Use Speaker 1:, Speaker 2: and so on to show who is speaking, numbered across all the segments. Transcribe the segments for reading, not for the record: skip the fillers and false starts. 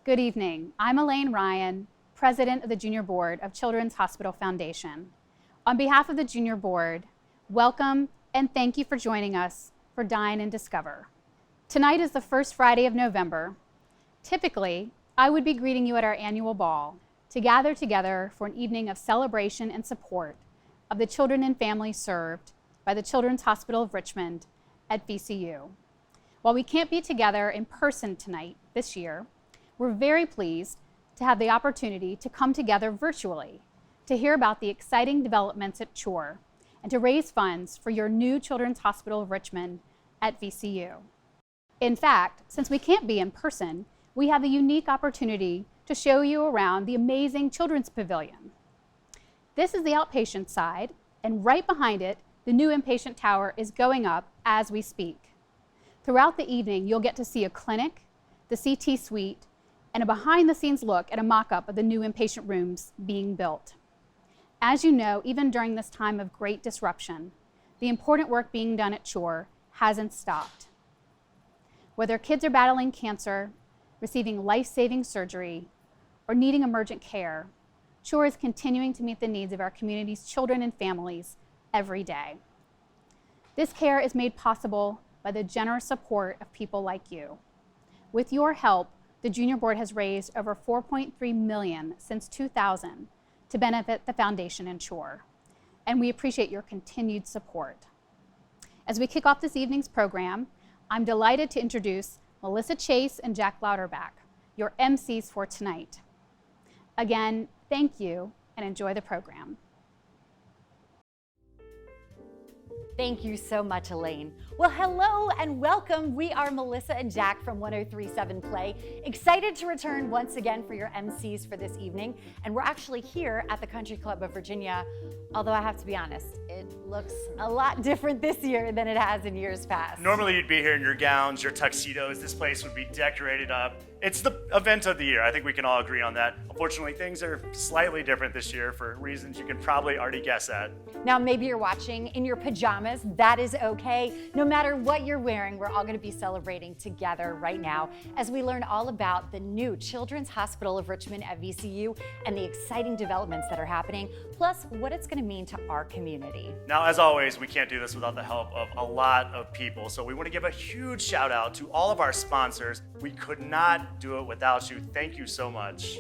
Speaker 1: Good evening. I'm Elaine Ryan, President of the Junior Board of Children's Hospital Foundation. On behalf of the Junior Board, welcome and thank you for joining us for Dine Discover. Tonight is the first Friday of November. Typically, I would be greeting you at our annual ball to gather together for an evening of celebration and support of the children and families served by the Children's Hospital of Richmond at VCU. While we can't be together in person tonight this year, we're very pleased to have the opportunity to come together virtually to hear about the exciting developments at CHOR and to raise funds for your new Children's Hospital of Richmond at VCU. In fact, since we can't be in person, we have the unique opportunity to show you around the amazing Children's Pavilion. This is the outpatient side, and right behind it, the new inpatient tower is going up as we speak. Throughout the evening, you'll get to see a clinic, the CT suite, and a behind-the-scenes look at a mock-up of the new inpatient rooms being built. As you know, even during this time of great disruption, the important work being done at CHOR hasn't stopped. Whether kids are battling cancer, receiving life-saving surgery, or needing emergent care, CHOR is continuing to meet the needs of our community's children and families every day. This care is made possible by the generous support of people like you. With your help, the Junior Board has raised over $4.3 million since 2000 to benefit the Foundation and CHOR, and we appreciate your continued support. As we kick off this evening's program, I'm delighted to introduce Melissa Chase and Jack Lauterbach, your MCs for tonight. Again, thank you and enjoy the program.
Speaker 2: Thank you so much, Elaine. Well, hello and welcome. We are Melissa and Jack from 103.7 Play, excited to return once again for your MCs for this evening. And we're actually here at the Country Club of Virginia, although I have to be honest, it looks a lot different this year than it has in years past.
Speaker 3: Normally you'd be here in your gowns, your tuxedos. This place would be decorated up. It's the event of the year. I think we can all agree on that. Unfortunately, things are slightly different this year for reasons you can probably already guess at.
Speaker 2: Now, maybe you're watching in your pajamas. That is okay. No matter what you're wearing, we're all going to be celebrating together right now as we learn all about the new Children's Hospital of Richmond at VCU and the exciting developments that are happening, plus what it's going to mean to our community.
Speaker 3: Now, as always, we can't do this without the help of a lot of people. So we want to give a huge shout out to all of our sponsors. We could not do it without you. Thank you so much.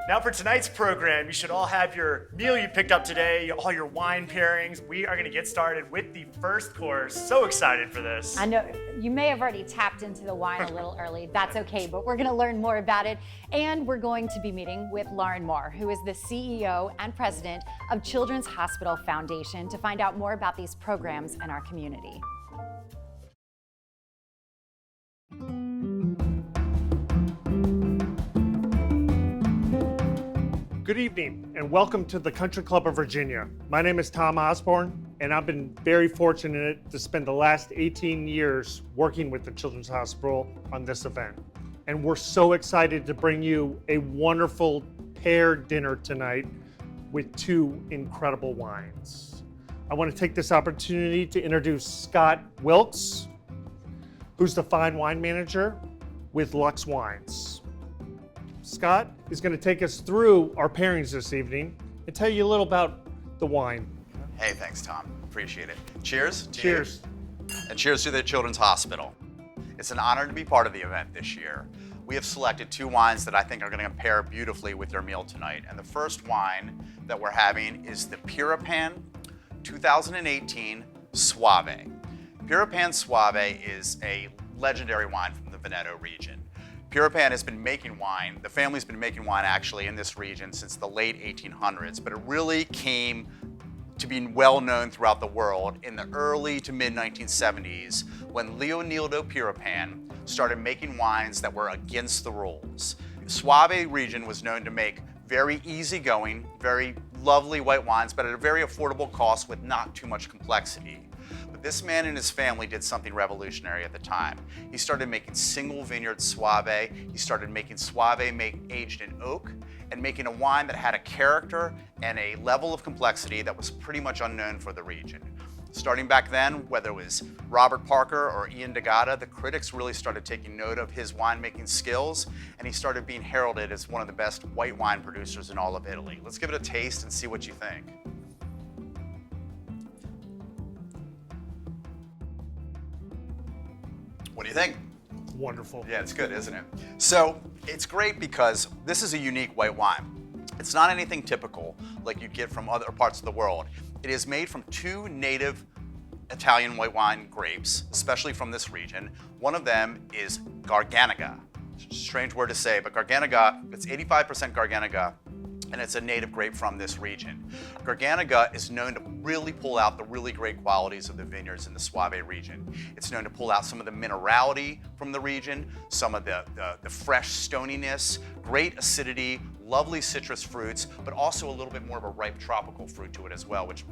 Speaker 3: Now for tonight's program, you should all have your meal you picked up today, all your wine pairings. We are going to get started with the first course. So excited for this.
Speaker 2: I know you may have already tapped into the wine a little early. That's okay, but we're going to learn more about it. And we're going to be meeting with Lauren Moore, who is the CEO and President of Children's Hospital Foundation, to find out more about these programs in our community.
Speaker 4: Good evening and welcome to the Country Club of Virginia. My name is Tom Osborne and I've been very fortunate to spend the last 18 years working with the Children's Hospital on this event. And we're so excited to bring you a wonderful paired dinner tonight with two incredible wines. I want to take this opportunity to introduce Scott Wilkes, who's the fine wine manager with Lux Wines. Scott is going to take us through our pairings this evening and tell you a little about the wine.
Speaker 5: Hey, thanks, Tom. Appreciate it. Cheers.
Speaker 4: Cheers.
Speaker 5: And cheers to the Children's Hospital. It's an honor to be part of the event this year. We have selected two wines that I think are going to pair beautifully with your meal tonight. And the first wine that we're having is the Puripan 2018 Soave. Puripan Soave is a legendary wine from the Veneto region. Puripan has been making wine, the family's been making wine actually in this region since the late 1800s, but it really came to being well known throughout the world in the early to mid 1970s when Leonildo Puripan started making wines that were against the rules. The Soave region was known to make very easygoing, very lovely white wines, but at a very affordable cost with not too much complexity. But this man and his family did something revolutionary at the time. He started making single vineyard Soave. He started making Soave aged in oak and making a wine that had a character and a level of complexity that was pretty much unknown for the region. Starting back then, whether it was Robert Parker or Ian DeGatta, the critics really started taking note of his winemaking skills, and he started being heralded as one of the best white wine producers in all of Italy. Let's give it a taste and see what you think. What do you think?
Speaker 4: Wonderful.
Speaker 5: Yeah, it's good, isn't it? So it's great because this is a unique white wine. It's not anything typical like you'd get from other parts of the world. It is made from 2 native Italian white wine grapes, especially from this region. One of them is Garganega. Strange word to say, but Garganega, it's 85% Garganega, and it's a native grape from this region. Garganega is known to really pull out the really great qualities of the vineyards in the Soave region. It's known to pull out some of the minerality from the region, some of the fresh stoniness, great acidity, lovely citrus fruits, but also a little bit more of a ripe tropical fruit to it as well, which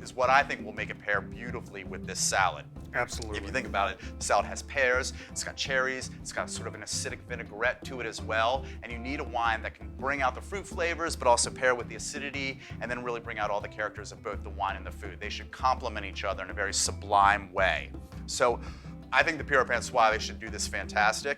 Speaker 5: is what I think will make it pair beautifully with this salad.
Speaker 4: Absolutely.
Speaker 5: If you think about it, the salad has pears, it's got cherries, it's got sort of an acidic vinaigrette to it as well, and you need a wine that can bring out the fruit flavors, but also pair with the acidity, and then really bring out all the characters of both the wine and the food. They should complement each other in a very sublime way. So I think the Puripan Soave should do this fantastic.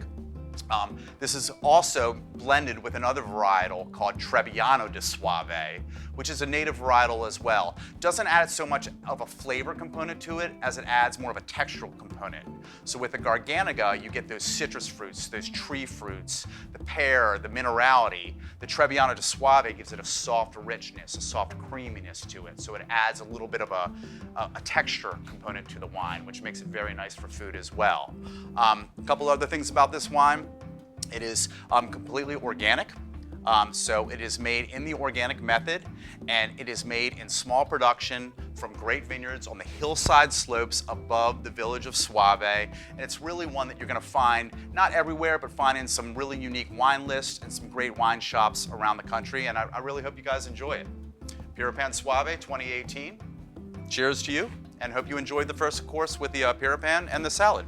Speaker 5: This is also blended with another varietal called Trebbiano di Soave, which is a native varietal as well. Doesn't add so much of a flavor component to it as it adds more of a textural component. So with the Garganega, you get those citrus fruits, those tree fruits, the pear, the minerality. The Trebbiano di Soave gives it a soft richness, a soft creaminess to it. So it adds a little bit of a texture component to the wine, which makes it very nice for food as well. A couple other things about this wine. It is completely organic. So it is made in the organic method, and it is made in small production from great vineyards on the hillside slopes above the village of Soave. And it's really one that you're going to find not everywhere, but find in some really unique wine lists and some great wine shops around the country. And I really hope you guys enjoy it. Puripan Soave 2018. Cheers to you, and hope you enjoyed the first course with the Puripan and the salad.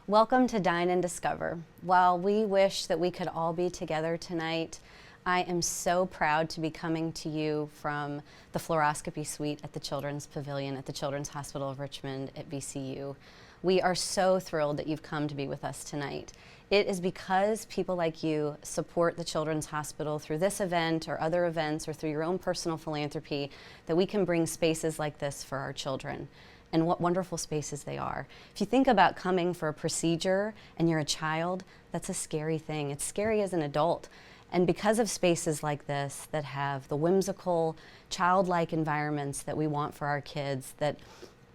Speaker 6: Welcome to Dine Discover. While we wish that we could all be together tonight, I am so proud to be coming to you from the fluoroscopy suite at the Children's Pavilion at the Children's Hospital of Richmond at VCU. We are so thrilled that you've come to be with us tonight. It is because people like you support the Children's Hospital through this event or other events or through your own personal philanthropy that we can bring spaces like this for our children. And what wonderful spaces they are. If you think about coming for a procedure and you're a child, that's a scary thing. It's scary as an adult. And because of spaces like this that have the whimsical, childlike environments that we want for our kids, that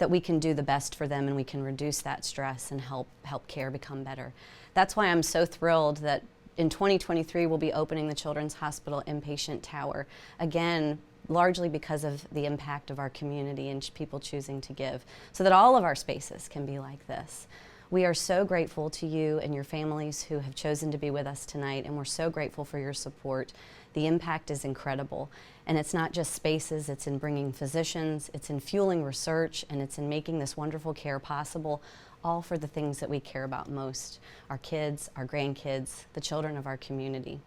Speaker 6: we can do the best for them and we can reduce that stress and help care become better. That's why I'm so thrilled that in 2023 we'll be opening the Children's Hospital Inpatient Tower. Again, largely because of the impact of our community and people choosing to give, so that all of our spaces can be like this. We are so grateful to you and your families who have chosen to be with us tonight, and we're so grateful for your support. The impact is incredible, and it's not just spaces, it's in bringing physicians, it's in fueling research, and it's in making this wonderful care possible, all for the things that we care about most, our kids, our grandkids, the children of our community.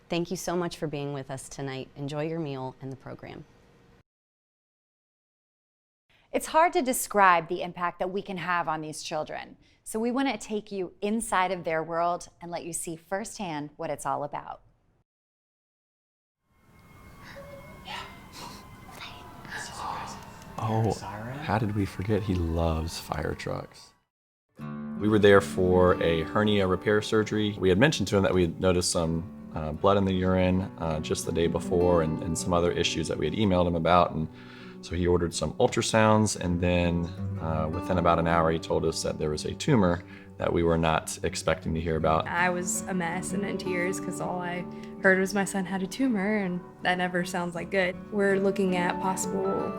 Speaker 6: Thank you so much for being with us tonight. Enjoy your meal and the program.
Speaker 2: It's hard to describe the impact that we can have on these children. So we want to take you inside of their world and let you see firsthand what it's all about.
Speaker 7: Oh, how did we forget he loves fire trucks? We were there for a hernia repair surgery. We had mentioned to him that we had noticed some blood in the urine just the day before and some other issues that we had emailed him about. And so he ordered some ultrasounds, and then within about an hour he told us that there was a tumor that we were not expecting to hear about.
Speaker 8: I was a mess and in tears because all I heard was my son had a tumor, and that never sounds like good. We're looking at possible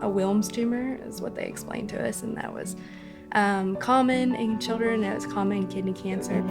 Speaker 8: a Wilms tumor is what they explained to us, and that was common in children. It was common in kidney cancer.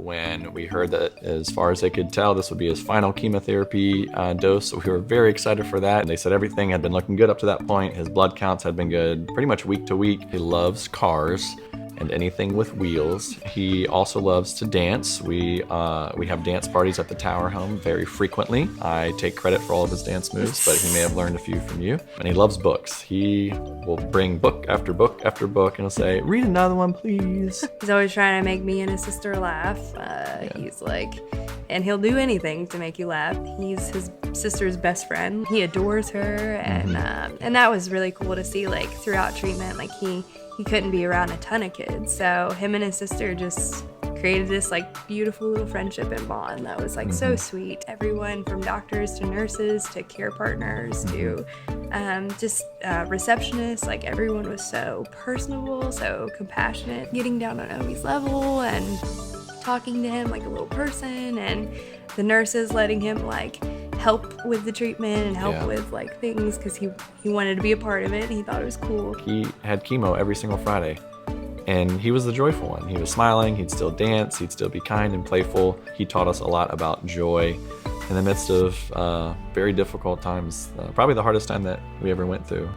Speaker 7: when we heard that, as far as they could tell, this would be his final chemotherapy dose. So we were very excited for that. And they said everything had been looking good up to that point. His blood counts had been good pretty much week to week. He loves cars and anything with wheels. He also loves to dance. We have dance parties at the Tower home very frequently. I take credit for all of his dance moves, but he may have learned a few from you. And he loves books. He will bring book after book after book and he'll say, read another one, please.
Speaker 8: He's always trying to make me and his sister laugh. He's like, and he'll do anything to make you laugh. He's his sister's best friend. He adores her, and that was really cool to see. Like throughout treatment, like he couldn't be around a ton of kids, so him and his sister just created this like beautiful little friendship and bond that was like so sweet. Everyone from doctors to nurses to care partners to receptionists, like everyone was so personable, so compassionate, getting down on Omi's level and talking to him like a little person, and the nurses letting him like help with the treatment and help with like things because he wanted to be a part of it and he thought it was cool.
Speaker 7: He had chemo every single Friday and he was the joyful one. He was smiling, he'd still dance, he'd still be kind and playful. He taught us a lot about joy in the midst of very difficult times, probably the hardest time that we ever went through.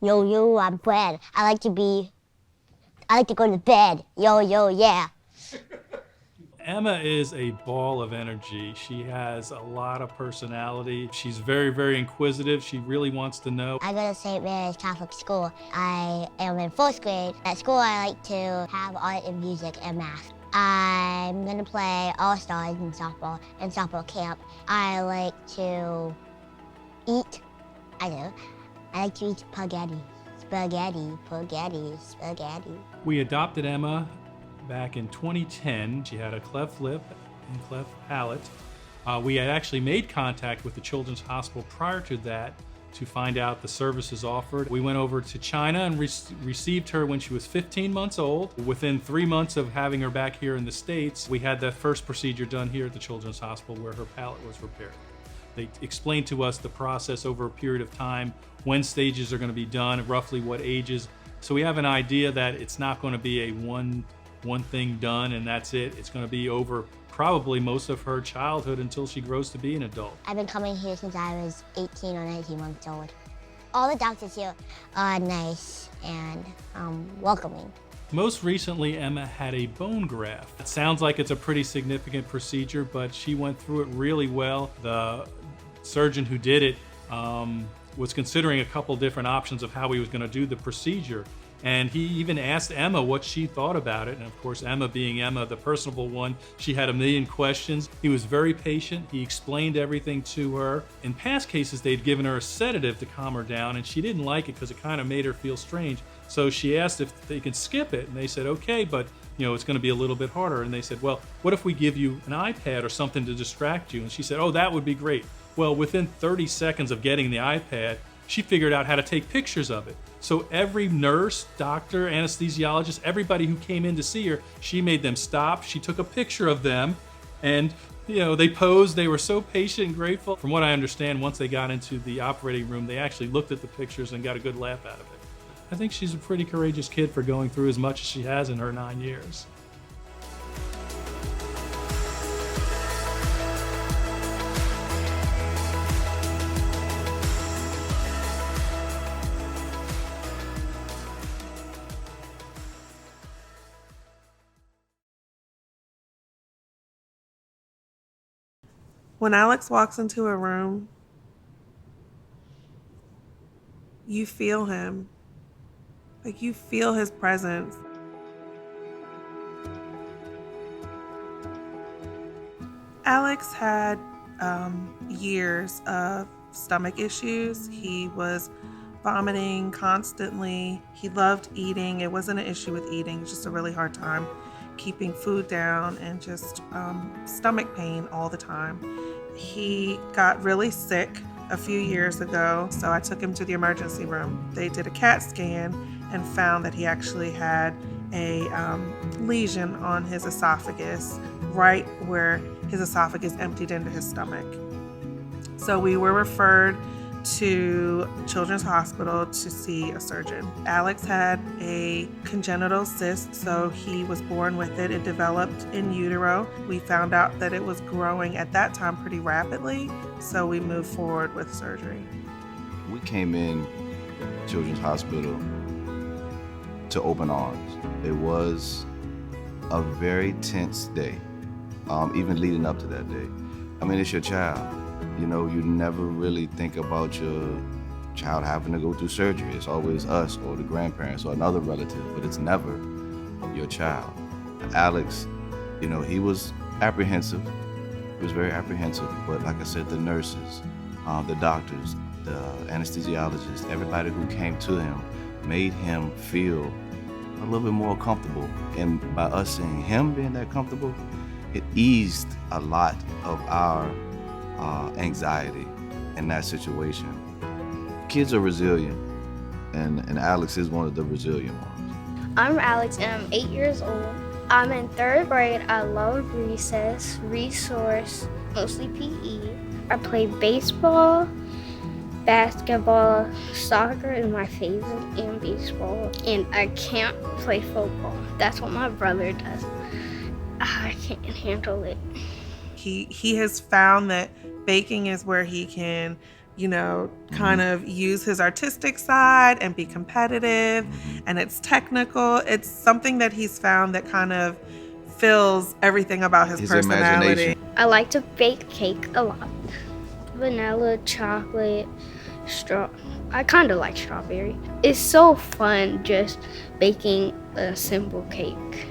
Speaker 9: Yo, I'm Fred. I like to go to bed. Yo, yeah.
Speaker 10: Emma is a ball of energy. She has a lot of personality. She's very, very inquisitive. She really wants to know.
Speaker 9: I go to St. Mary's Catholic School. I am in 4th grade. At school, I like to have art and music and math. I'm gonna play All-Stars in softball camp. I like to eat, I like to eat spaghetti.
Speaker 10: We adopted Emma back in 2010. She had a cleft lip and cleft palate. We had actually made contact with the Children's Hospital prior to that to find out the services offered. We went over to China and received her when she was 15 months old. Within 3 months of having her back here in the States, we had that first procedure done here at the Children's Hospital where her palate was repaired. They explained to us the process over a period of time, when stages are going to be done, roughly what ages. So we have an idea that it's not going to be a one thing done and that's it. It's going to be over probably most of her childhood until she grows to be an adult.
Speaker 9: I've been coming here since I was 18 or 19 months old. All the doctors here are nice and welcoming.
Speaker 10: Most recently, Emma had a bone graft. It sounds like it's a pretty significant procedure, but she went through it really well. The surgeon who did it was considering a couple different options of how he was going to do the procedure. And he even asked Emma what she thought about it. And of course, Emma being Emma, the personable one, she had a million questions. He was very patient. He explained everything to her. In past cases, they'd given her a sedative to calm her down, and she didn't like it because it kind of made her feel strange. So she asked if they could skip it, and they said, okay, but it's going to be a little bit harder. And they said, well, what if we give you an iPad or something to distract you? And she said, oh, that would be great. Well, within 30 seconds of getting the iPad, she figured out how to take pictures of it. So every nurse, doctor, anesthesiologist, everybody who came in to see her, she made them stop. She took a picture of them and, they posed. They were so patient and grateful. From what I understand, once they got into the operating room, they actually looked at the pictures and got a good laugh out of it. I think she's a pretty courageous kid for going through as much as she has in her 9 years.
Speaker 11: When Alex walks into a room, you feel him. Like you feel his presence. Alex had years of stomach issues. He was vomiting constantly. He loved eating. It wasn't an issue with eating, it's just a really hard time keeping food down and just stomach pain all the time. He got really sick a few years ago, so I took him to the emergency room. They did a CAT scan and found that he actually had a lesion on his esophagus, right where his esophagus emptied into his stomach. So we were referred to Children's Hospital to see a surgeon. Alex had a congenital cyst, so he was born with it. It developed in utero. We found out that it was growing at that time pretty rapidly, so we moved forward with surgery.
Speaker 12: We came in Children's Hospital to open arms. It was a very tense day, even leading up to that day. I mean, it's your child. You know, you never really think about your child having to go through surgery. It's always us or the grandparents or another relative, but it's never your child. Alex, you know, he was apprehensive. He was very apprehensive, but like I said, the nurses, the doctors, the anesthesiologists, everybody who came to him made him feel a little bit more comfortable. And by us seeing him being that comfortable, it eased a lot of our anxiety in that situation. Kids are resilient, and Alex is one of the resilient ones.
Speaker 13: I'm Alex and I'm 8 years old. I'm in 3rd grade. I love recess, resource, mostly PE. I play baseball, basketball, soccer is my favorite, and baseball. And I can't play football. That's what my brother does. I can't handle it.
Speaker 11: He has found that baking is where he can, you know, kind of use his artistic side and be competitive, and it's technical. It's something that he's found that kind of fills everything about his personality.
Speaker 13: I like to bake cake a lot. Vanilla, chocolate, I kind of like strawberry. It's so fun just baking a simple cake.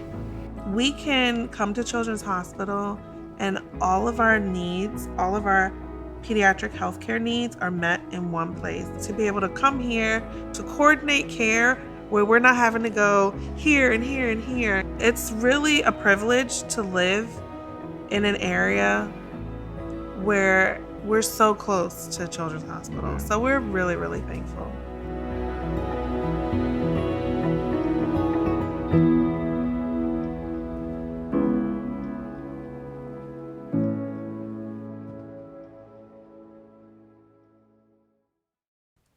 Speaker 11: We can come to Children's Hospital and all of our needs, all of our pediatric healthcare needs are met in one place. To be able to come here to coordinate care where we're not having to go here and here and here. It's really a privilege to live in an area where we're so close to Children's Hospital. So we're really, really thankful.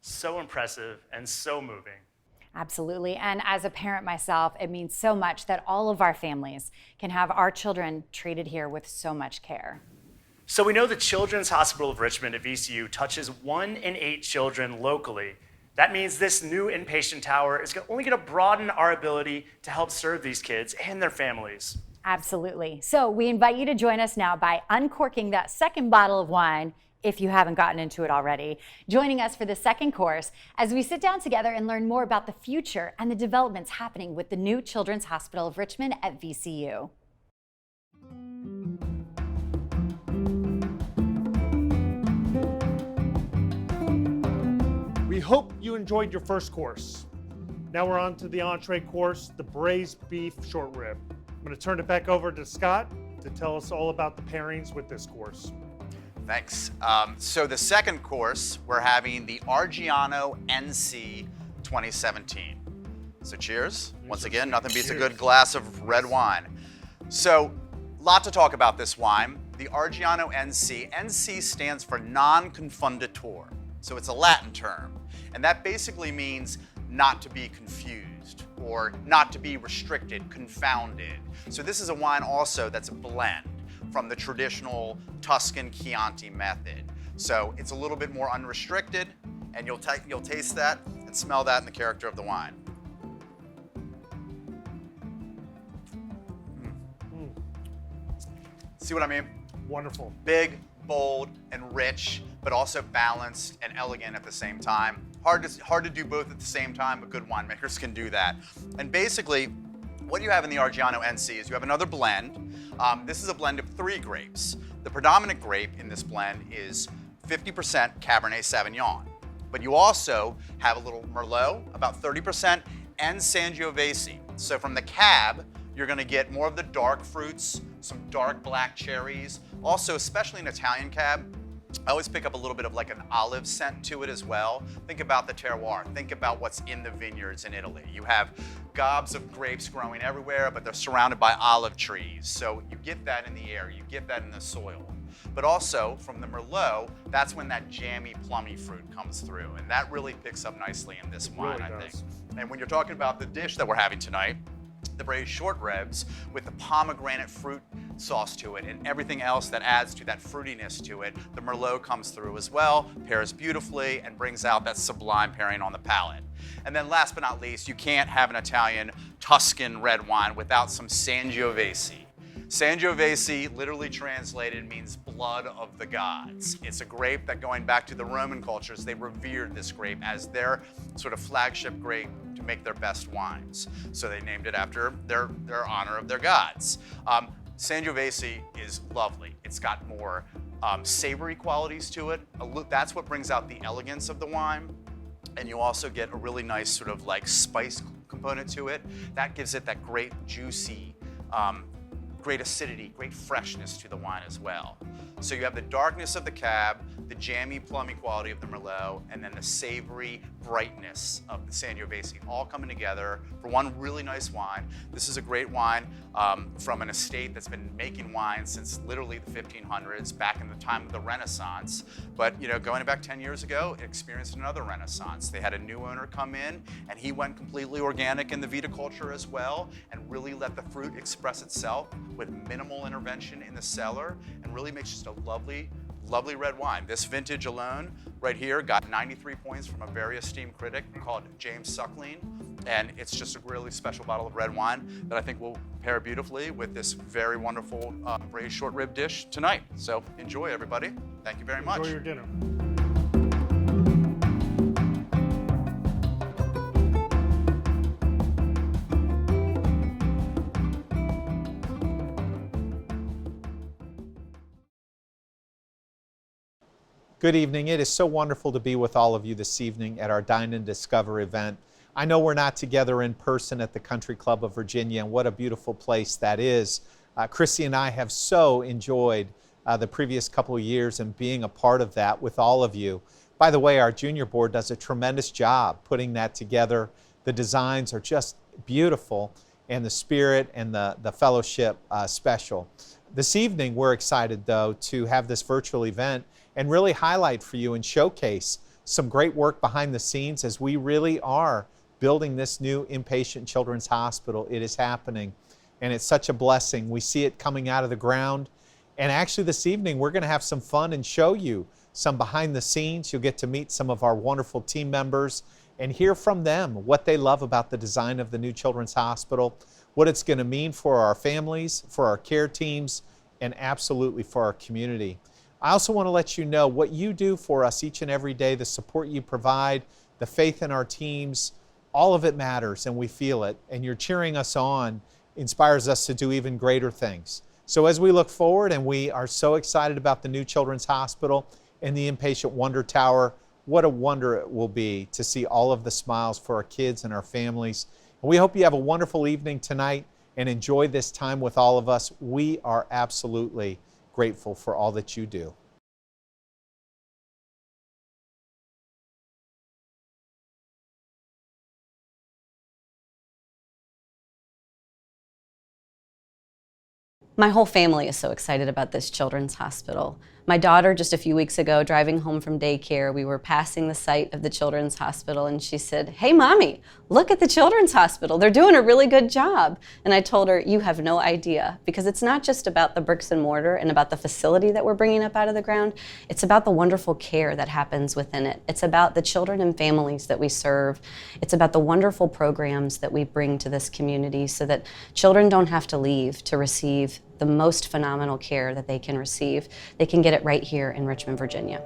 Speaker 3: So impressive and so moving.
Speaker 2: Absolutely. And as a parent myself, it means so much that all of our families can have our children treated here with so much care.
Speaker 3: So we know the Children's Hospital of Richmond at VCU touches 1 in 8 children locally. That means this new inpatient tower is only going to broaden our ability to help serve these kids and their families.
Speaker 2: Absolutely. So we invite you to join us now by uncorking that second bottle of wine if you haven't gotten into it already, joining us for the second course as we sit down together and learn more about the future and the developments happening with the new Children's Hospital of Richmond at VCU.
Speaker 4: We hope you enjoyed your first course. Now we're on to the entree course, the braised beef short rib. I'm going to turn it back over to Scott to tell us all about the pairings with this course.
Speaker 5: Thanks. So the second course, we're having the Argiano NC 2017. So cheers. Once again, nothing beats a good glass of red wine. So, lot to talk about this wine. The Argiano NC. NC stands for non-confunditor. So it's a Latin term. And that basically means not to be confused or not to be restricted, confounded. So this is a wine also that's a blend from the traditional Tuscan Chianti method. So it's a little bit more unrestricted, and you'll taste that and smell that in the character of the wine. See what I mean?
Speaker 4: Wonderful.
Speaker 5: Big, bold, and rich, but also balanced and elegant at the same time. Hard to do both at the same time, but good winemakers can do that. And basically, what you have in the Argiano NC is you have another blend. This is a blend of 3 grapes. The predominant grape in this blend is 50% Cabernet Sauvignon. But you also have a little Merlot, about 30%, and Sangiovese. So from the cab, you're gonna get more of the dark fruits, some dark black cherries. Also, especially in Italian cab, I always pick up a little bit of like an olive scent to it as well. Think about the terroir. Think about what's in the vineyards in Italy. You have gobs of grapes growing everywhere, but they're surrounded by olive trees. So you get that in the air, you get that in the soil. But also from the Merlot, that's when that jammy, plummy fruit comes through. And that really picks up nicely in this wine, I think. And when you're talking about the dish that we're having tonight, the braised short ribs with the pomegranate fruit sauce to it and everything else that adds to that fruitiness to it, the Merlot comes through as well, pairs beautifully, and brings out that sublime pairing on the palate. And then last but not least, you can't have an Italian Tuscan red wine without some Sangiovese. Sangiovese, literally translated, means blood of the gods. It's a grape that, going back to the Roman cultures, they revered this grape as their sort of flagship grape to make their best wines. So they named it after their honor of their gods. Sangiovese is lovely. It's got more savory qualities to it. That's what brings out the elegance of the wine. And you also get a really nice sort of like spice component to it. That gives it that great juicy, great acidity, great freshness to the wine as well. So you have the darkness of the Cab, the jammy, plummy quality of the Merlot, and then the savory brightness of the Sangiovese, all coming together for one really nice wine. This is a great wine from an estate that's been making wine since literally the 1500s, back in the time of the Renaissance. But going back 10 years ago, it experienced another renaissance. They had a new owner come in, and he went completely organic in the viticulture as well, and really let the fruit express itself with minimal intervention in the cellar, and really makes just a lovely, lovely red wine. This vintage alone, right here, got 93 points from a very esteemed critic called James Suckling, and it's just a really special bottle of red wine that I think will pair beautifully with this very wonderful braised short rib dish tonight. So enjoy, everybody. Thank you very much.
Speaker 4: Enjoy your dinner.
Speaker 14: Good evening. It is so wonderful to be with all of you this evening at our Dine Discover event. I know we're not together in person at the Country Club of Virginia, and what a beautiful place that is. Chrissy and I have so enjoyed the previous couple of years and being a part of that with all of you. By the way, our junior board does a tremendous job putting that together. The designs are just beautiful, and the spirit and the fellowship special. This evening, we're excited, though, to have this virtual event and really highlight for you and showcase some great work behind the scenes as we really are building this new inpatient children's hospital. It is happening, and it's such a blessing. We see it coming out of the ground, and actually this evening we're going to have some fun and show you some behind the scenes. You'll get to meet some of our wonderful team members and hear from them what they love about the design of the new children's hospital, what it's going to mean for our families, for our care teams, and absolutely for our community. I also want to let you know what you do for us each and every day, the support you provide, the faith in our teams, all of it matters, and we feel it. And you're cheering us on, inspires us to do even greater things. So as we look forward, and we are so excited about the new children's hospital and the inpatient Wonder Tower, what a wonder it will be to see all of the smiles for our kids and our families. And we hope you have a wonderful evening tonight and enjoy this time with all of us. We are absolutely grateful for all that you do.
Speaker 6: My whole family is so excited about this children's hospital. My daughter, just a few weeks ago, driving home from daycare, we were passing the site of the children's hospital, and she said, "Hey, Mommy, look at the children's hospital. They're doing a really good job." And I told her, "You have no idea," because it's not just about the bricks and mortar and about the facility that we're bringing up out of the ground. It's about the wonderful care that happens within it. It's about the children and families that we serve. It's about the wonderful programs that we bring to this community so that children don't have to leave to receive the most phenomenal care that they can receive. They can get it right here in Richmond, Virginia.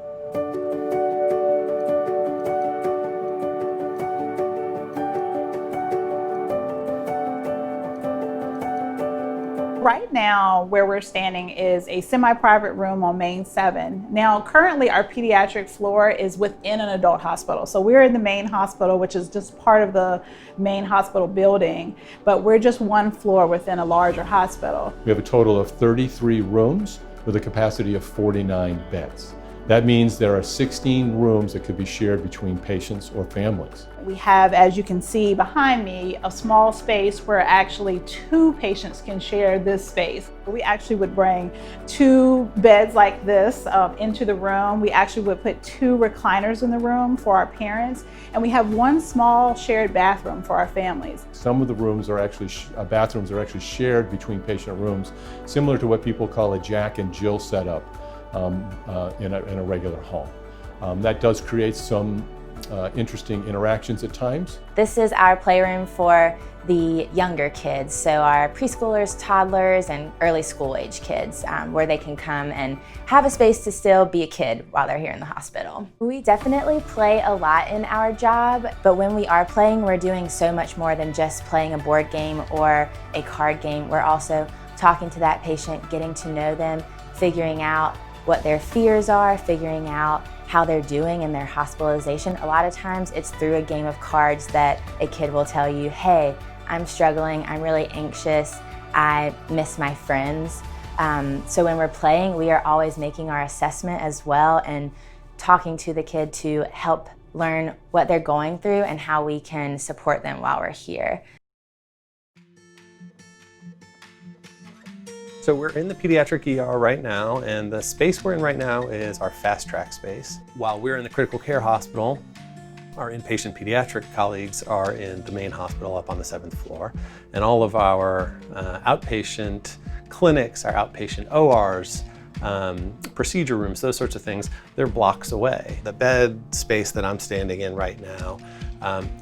Speaker 15: Right now, where we're standing is a semi-private room on Main 7. Now, currently, our pediatric floor is within an adult hospital. So we're in the main hospital, which is just part of the main hospital building, but we're just one floor within a larger hospital.
Speaker 16: We have a total of 33 rooms with a capacity of 49 beds. That means there are 16 rooms that could be shared between patients or families.
Speaker 15: We have, as you can see behind me, a small space where actually 2 patients can share this space. We actually would bring 2 beds like this into the room. We actually would put 2 recliners in the room for our parents, and we have 1 small shared bathroom for our families.
Speaker 16: Some of the rooms are actually, bathrooms are actually shared between patient rooms, similar to what people call a Jack and Jill setup in a regular home. That does create some interesting interactions at times.
Speaker 17: This is our playroom for the younger kids, so our preschoolers, toddlers, and early school age kids, where they can come and have a space to still be a kid while they're here in the hospital. We definitely play a lot in our job, but when we are playing, we're doing so much more than just playing a board game or a card game. We're also talking to that patient, getting to know them, figuring out what their fears are, figuring out how they're doing in their hospitalization. A lot of times it's through a game of cards that a kid will tell you, hey, I'm struggling, I'm really anxious, I miss my friends. So when we're playing, we are always making our assessment as well and talking to the kid to help learn what they're going through and how we can support them while we're here.
Speaker 18: So we're in the pediatric ER right now, and the space we're in right now is our fast track space. While we're in the critical care hospital, our inpatient pediatric colleagues are in the main hospital up on the 7th floor. And all of our outpatient clinics, our outpatient ORs, procedure rooms, those sorts of things, they're blocks away. The bed space that I'm standing in right now,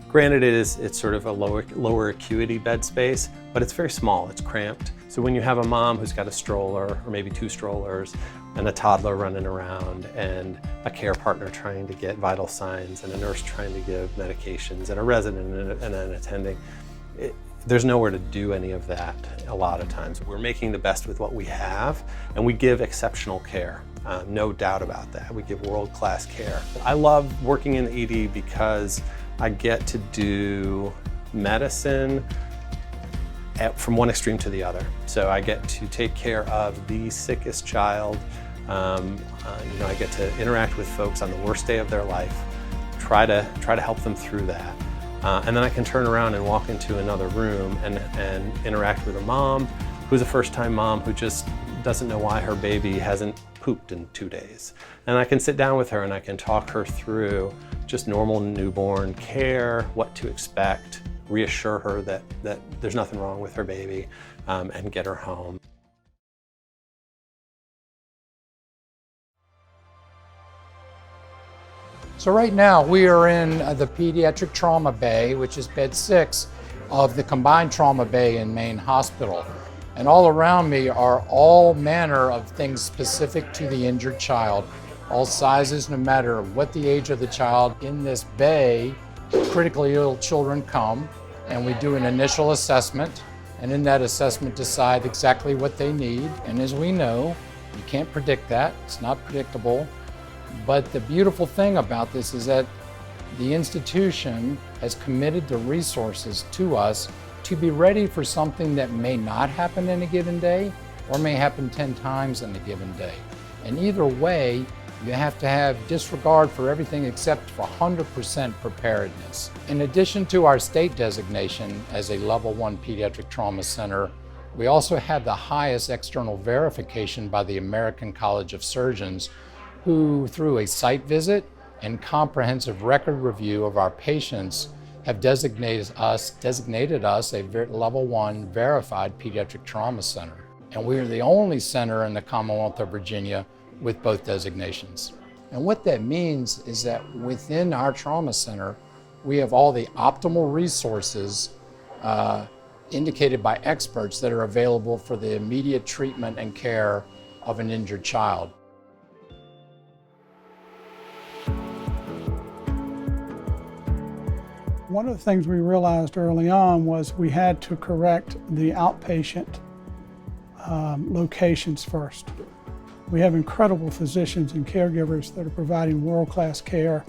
Speaker 18: granted it's sort of a lower acuity bed space, but it's very small, it's cramped. So when you have a mom who's got a stroller, or maybe 2 strollers, and a toddler running around, and a care partner trying to get vital signs, and a nurse trying to give medications, and a resident and an attending, there's nowhere to do any of that a lot of times. We're making the best with what we have, and we give exceptional care. No doubt about that. We give world-class care. I love working in the ED because I get to do medicine from one extreme to the other. So I get to take care of the sickest child. I get to interact with folks on the worst day of their life, try to help them through that. And then I can turn around and walk into another room and interact with a mom who's a first-time mom who just doesn't know why her baby hasn't pooped in 2 days. And I can sit down with her and I can talk her through just normal newborn care, what to expect, reassure her that there's nothing wrong with her baby, and get her home.
Speaker 19: So right now we are in the pediatric trauma bay, which is bed 6 of the combined trauma bay in Main Hospital. And all around me are all manner of things specific to the injured child, all sizes, no matter what the age of the child. In this bay, critically ill children come, and we do an initial assessment, and in that assessment decide exactly what they need. And as we know, you can't predict that, it's not predictable. But the beautiful thing about this is that the institution has committed the resources to us to be ready for something that may not happen in a given day or may happen 10 times in a given day. And either way, you have to have disregard for everything except for 100% preparedness. In addition to our state designation as a level 1 pediatric trauma center, we also have the highest external verification by the American College of Surgeons, who through a site visit and comprehensive record review of our patients have designated us a level 1 verified pediatric trauma center. And we are the only center in the Commonwealth of Virginia with both designations. And what that means is that within our trauma center, we have all the optimal resources indicated by experts that are available for the immediate treatment and care of an injured child.
Speaker 20: One of the things we realized early on was we had to correct the outpatient locations first. We have incredible physicians and caregivers that are providing world-class care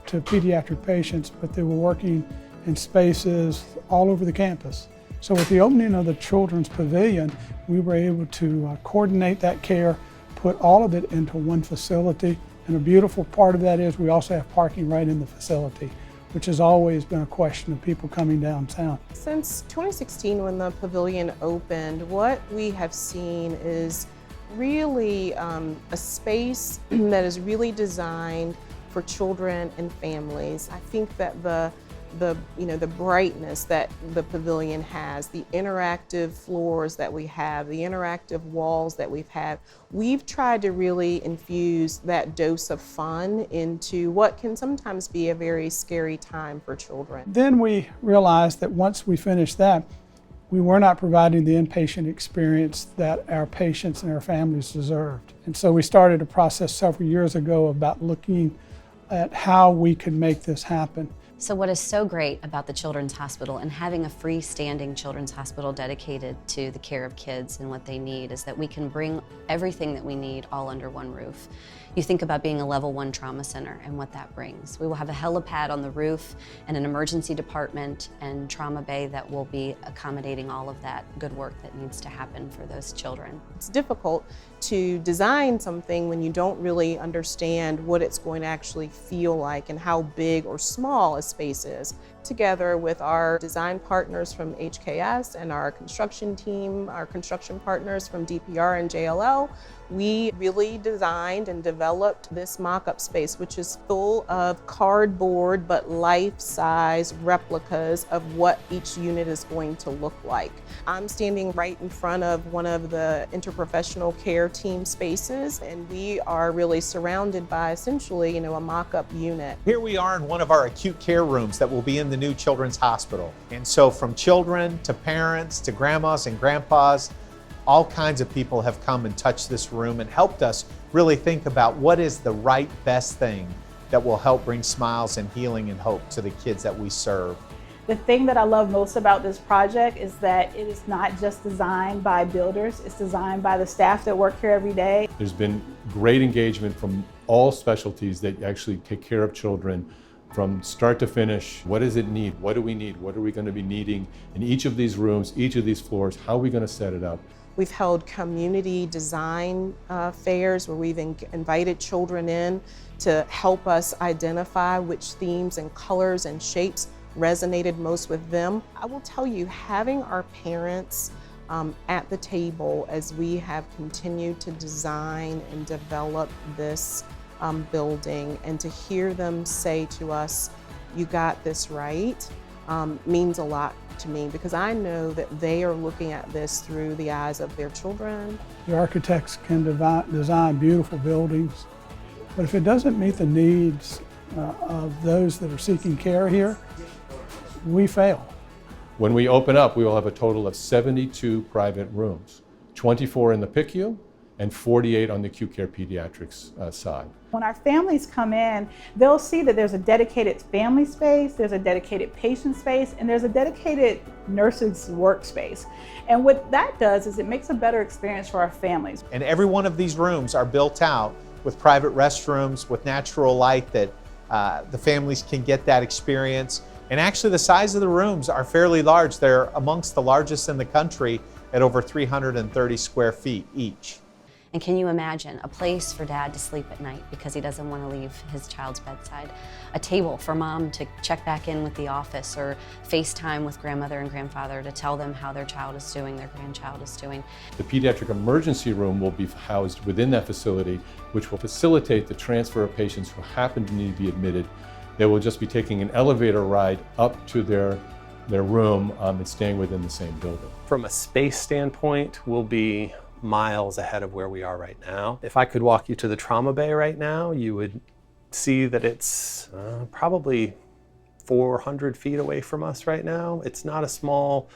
Speaker 20: to pediatric patients, but they were working in spaces all over the campus. So with the opening of the Children's Pavilion, we were able to coordinate that care, put all of it into one facility And a beautiful part of that is we also have parking right in the facility, which has always been a question of people coming downtown.
Speaker 21: Since 2016, when the pavilion opened, what we have seen is really a space that is really designed for children and families. I think that the brightness that the pavilion has, the interactive floors that we have, the interactive walls that we've tried to really infuse that dose of fun into what can sometimes be a very scary time for children.
Speaker 20: Then we realized that once we finished that, we were not providing the inpatient experience that our patients and our families deserved. And so we started a process several years ago about looking at how we could make this happen.
Speaker 6: So what is so great about the Children's Hospital and having a freestanding Children's Hospital dedicated to the care of kids and what they need is that we can bring everything that we need all under one roof. You think about being a level 1 trauma center and what that brings. We will have a helipad on the roof and an emergency department and trauma bay that will be accommodating all of that good work that needs to happen for those children.
Speaker 21: It's difficult to design something when you don't really understand what it's going to actually feel like and how big or small a space is. Together with our design partners from HKS and our construction team, our construction partners from DPR and JLL, we really designed and developed this mock-up space, which is full of cardboard but life-size replicas of what each unit is going to look like. I'm standing right in front of one of the interprofessional care team spaces, and we are really surrounded by essentially, a mock-up unit.
Speaker 14: Here we are in one of our acute care rooms that will be in the new Children's Hospital. And so from children to parents to grandmas and grandpas, all kinds of people have come and touched this room and helped us really think about what is the right, best thing that will help bring smiles and healing and hope to the kids that we serve.
Speaker 15: The thing that I love most about this project is that it is not just designed by builders, it's designed by the staff that work here every day.
Speaker 16: There's been great engagement from all specialties that actually take care of children from start to finish. What does it need? What do we need? What are we going to be needing in each of these rooms, each of these floors? How are we going to set it up?
Speaker 21: We've held community design fairs where we've invited children in to help us identify which themes and colors and shapes resonated most with them. I will tell you, having our parents at the table as we have continued to design and develop this building, and to hear them say to us, "You got this right," means a lot to me, because I know that they are looking at this through the eyes of their children.
Speaker 20: The architects can design beautiful buildings, but if it doesn't meet the needs of those that are seeking care here, we fail.
Speaker 16: When we open up, we will have a total of 72 private rooms, 24 in the PICU and 48 on the acute care pediatrics side.
Speaker 15: When our families come in, they'll see that there's a dedicated family space, there's a dedicated patient space, and there's a dedicated nurse's workspace. And what that does is it makes a better experience for our families.
Speaker 14: And every one of these rooms are built out with private restrooms, with natural light that the families can get that experience. And actually the size of the rooms are fairly large. They're amongst the largest in the country at over 330 square feet each.
Speaker 6: And can you imagine a place for dad to sleep at night because he doesn't want to leave his child's bedside? A table for mom to check back in with the office, or FaceTime with grandmother and grandfather to tell them how their child is doing, their grandchild is doing.
Speaker 16: The pediatric emergency room will be housed within that facility, which will facilitate the transfer of patients who happen to need to be admitted. They will just be taking an elevator ride up to their room and staying within the same building.
Speaker 18: From a space standpoint, we'll be miles ahead of where we are right now. If I could walk you to the trauma bay right now, you would see that it's probably 400 feet away from us right now. It's not a small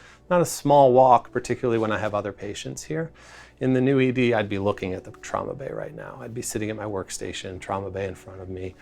Speaker 18: walk, particularly when I have other patients here. In the new ED, I'd be looking at the trauma bay right now. I'd be sitting at my workstation, trauma bay in front of me,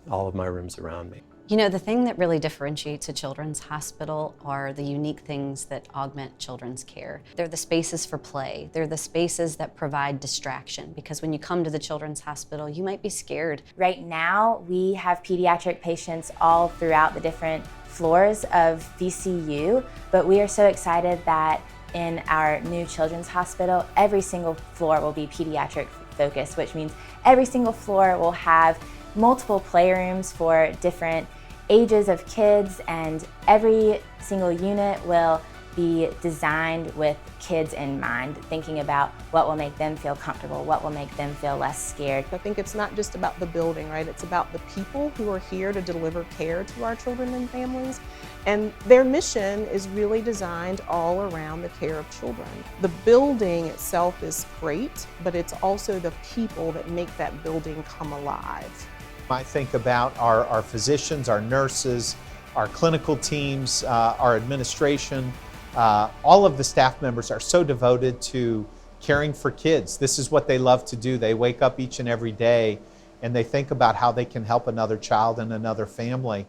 Speaker 18: all of my rooms around me.
Speaker 6: You know, the thing that really differentiates a children's hospital are the unique things that augment children's care. They're the spaces for play. They're the spaces that provide distraction, because when you come to the children's hospital, you might be scared.
Speaker 17: Right now, we have pediatric patients all throughout the different floors of VCU, but we are so excited that in our new children's hospital, every single floor will be pediatric focused, which means every single floor will have multiple playrooms for different ages of kids, and every single unit will be designed with kids in mind, thinking about what will make them feel comfortable, what will make them feel less scared.
Speaker 21: I think it's not just about the building, right? It's about the people who are here to deliver care to our children and families. And their mission is really designed all around the care of children. The building itself is great, but it's also the people that make that building come alive.
Speaker 14: I think about our physicians, our nurses, our clinical teams, our administration. All of the staff members are so devoted to caring for kids. This is what they love to do. They wake up each and every day and they think about how they can help another child and another family.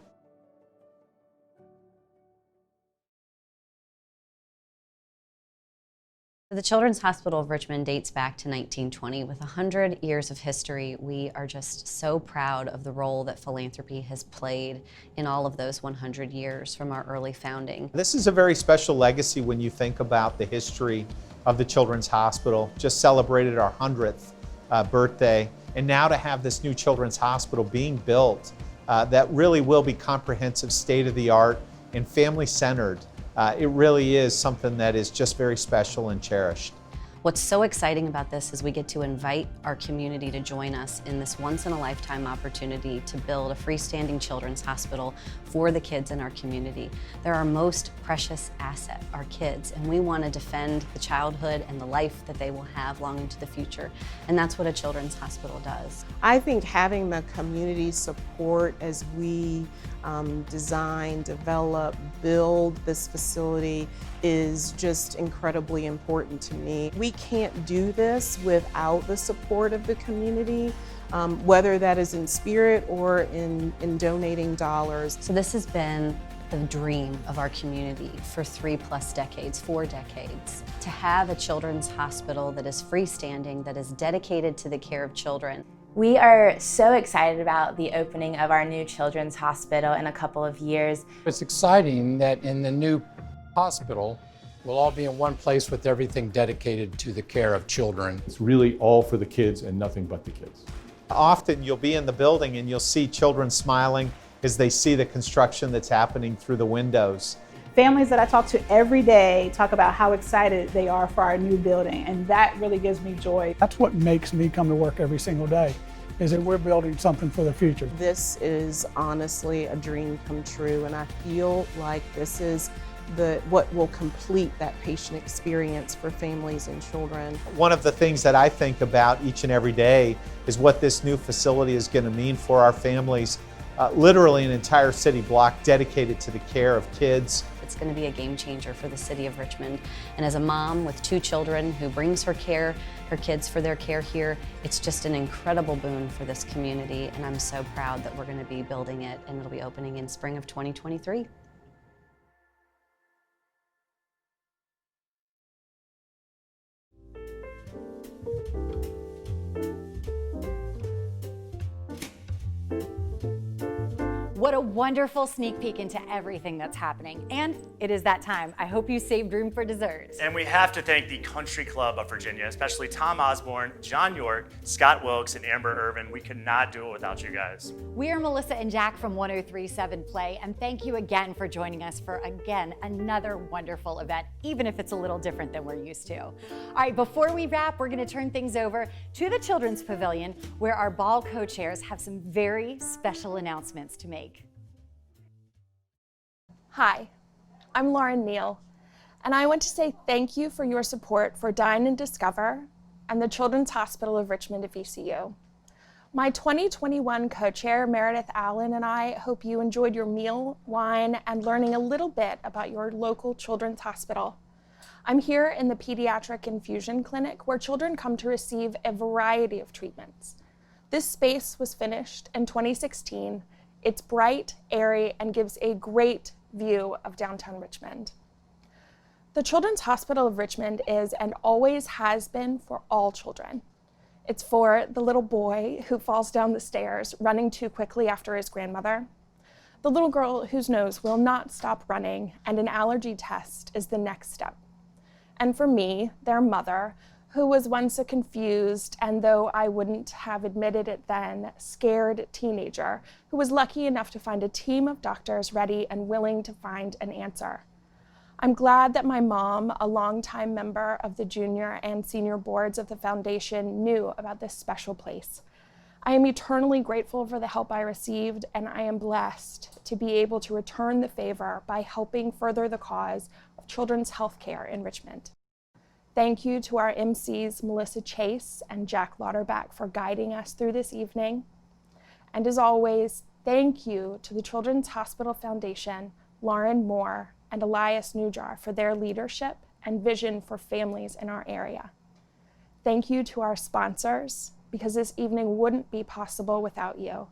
Speaker 6: The Children's Hospital of Richmond dates back to 1920. With 100 years of history, we are just so proud of the role that philanthropy has played in all of those 100 years from our early founding.
Speaker 14: This is a very special legacy when you think about the history of the Children's Hospital. Just celebrated our 100th birthday, and now to have this new Children's Hospital being built that really will be comprehensive, state-of-the-art, and family-centered. It really is something that is just very special and cherished.
Speaker 6: What's so exciting about this is we get to invite our community to join us in this once-in-a-lifetime opportunity to build a freestanding children's hospital for the kids in our community. They're our most precious asset, our kids, and we want to defend the childhood and the life that they will have long into the future. And that's what a children's hospital does.
Speaker 21: I think having the community support as we design, develop, build this facility is just incredibly important to me. We can't do this without the support of the community, whether that is in spirit or in donating dollars.
Speaker 6: So this has been the dream of our community for 3+ decades, 4 decades. To have a children's hospital that is freestanding, that is dedicated to the care of children.
Speaker 17: We are so excited about the opening of our new children's hospital in a couple of years.
Speaker 19: It's exciting that in the new hospital, we'll all be in one place with everything dedicated to the care of children.
Speaker 16: It's really all for the kids and nothing but the kids.
Speaker 14: Often you'll be in the building and you'll see children smiling as they see the construction that's happening through the windows.
Speaker 15: Families that I talk to every day talk about how excited they are for our new building, and that really gives me joy.
Speaker 20: That's what makes me come to work every single day, is that we're building something for the future.
Speaker 21: This is honestly a dream come true, and I feel like this is what will complete that patient experience for families and children.
Speaker 14: One of the things that I think about each and every day is what this new facility is going to mean for our families. Literally an entire city block dedicated to the care of kids.
Speaker 6: It's going to be a game changer for the city of Richmond. And as a mom with 2 children who brings her kids for their care here, it's just an incredible boon for this community. And I'm so proud that we're going to be building it, and it'll be opening in spring of 2023.
Speaker 2: What a wonderful sneak peek into everything that's happening. And it is that time. I hope you saved room for dessert.
Speaker 3: And we have to thank the Country Club of Virginia, especially Tom Osborne, John York, Scott Wilkes, and Amber Irvin. We could not do it without you guys.
Speaker 2: We are Melissa and Jack from 1037 Play, and thank you again for joining us for, again, another wonderful event, even if it's a little different than we're used to. All right, before we wrap, we're going to turn things over to the Children's Pavilion, where our ball co-chairs have some very special announcements to make.
Speaker 1: Hi, I'm Lauren Neal, and I want to say thank you for your support for Dine Discover and the Children's Hospital of Richmond at VCU. My 2021 co-chair, Meredith Allen, and I hope you enjoyed your meal, wine, and learning a little bit about your local children's hospital. I'm here in the Pediatric Infusion Clinic, where children come to receive a variety of treatments. This space was finished in 2016. It's bright, airy, and gives a great view of downtown Richmond. The Children's Hospital of Richmond is and always has been for all children. It's for the little boy who falls down the stairs running too quickly after his grandmother, the little girl whose nose will not stop running and an allergy test is the next step, and for me, their mother, who was once a confused, and though I wouldn't have admitted it then, scared teenager who was lucky enough to find a team of doctors ready and willing to find an answer. I'm glad that my mom, a longtime member of the junior and senior boards of the foundation, knew about this special place. I am eternally grateful for the help I received, and I am blessed to be able to return the favor by helping further the cause of children's health care in Richmond. Thank you to our MCs, Melissa Chase and Jack Lauterbach, for guiding us through this evening. And as always, thank you to the Children's Hospital Foundation, Lauren Moore and Elias Nujar for their leadership and vision for families in our area. Thank you to our sponsors, because this evening wouldn't be possible without you.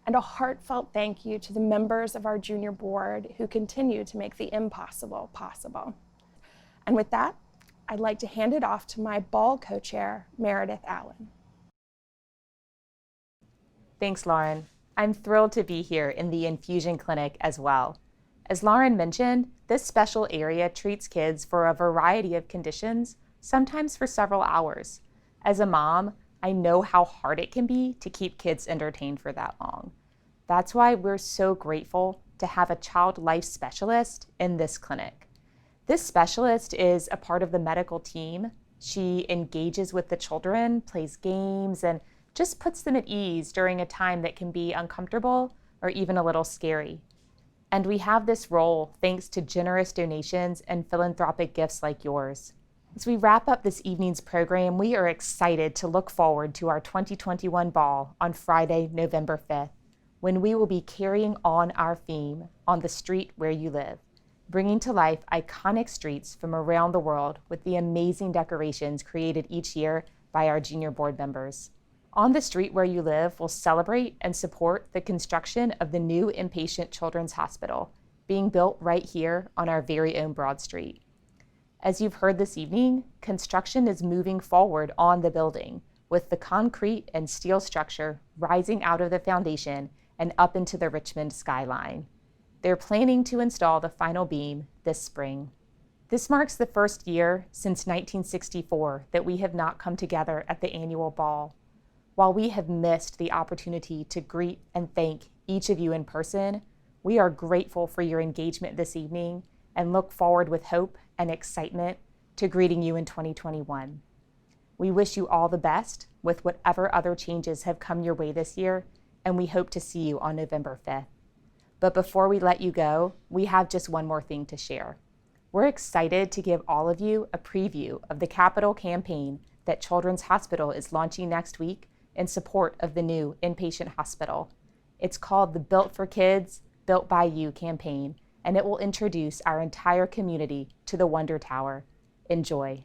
Speaker 1: And a heartfelt thank you to the members of our junior board who continue to make the impossible possible. And with that, I'd like to hand it off to my ball co-chair, Meredith Allen.
Speaker 17: Thanks, Lauren. I'm thrilled to be here in the infusion clinic as well. As Lauren mentioned, this special area treats kids for a variety of conditions, sometimes for several hours. As a mom, I know how hard it can be to keep kids entertained for that long. That's why we're so grateful to have a child life specialist in this clinic. This specialist is a part of the medical team. She engages with the children, plays games, and just puts them at ease during a time that can be uncomfortable or even a little scary. And we have this role thanks to generous donations and philanthropic gifts like yours. As we wrap up this evening's program, we are excited to look forward to our 2021 ball on Friday, November 5th, when we will be carrying on our theme, On the Street Where You Live, bringing to life iconic streets from around the world with the amazing decorations created each year by our junior board members. On the Street Where You Live will celebrate and support the construction of the new inpatient children's hospital, being built right here on our very own Broad Street. As you've heard this evening, construction is moving forward on the building, with the concrete and steel structure rising out of the foundation and up into the Richmond skyline. They're planning to install the final beam this spring. This marks the first year since 1964 that we have not come together at the annual ball. While we have missed the opportunity to greet and thank each of you in person, we are grateful for your engagement this evening and look forward with hope and excitement to greeting you in 2021. We wish you all the best with whatever other changes have come your way this year, and we hope to see you on November 5th. But before we let you go, we have just one more thing to share. We're excited to give all of you a preview of the capital campaign that Children's Hospital is launching next week in support of the new inpatient hospital. It's called the Built for Kids, Built by You campaign, and it will introduce our entire community to the Wonder Tower. Enjoy.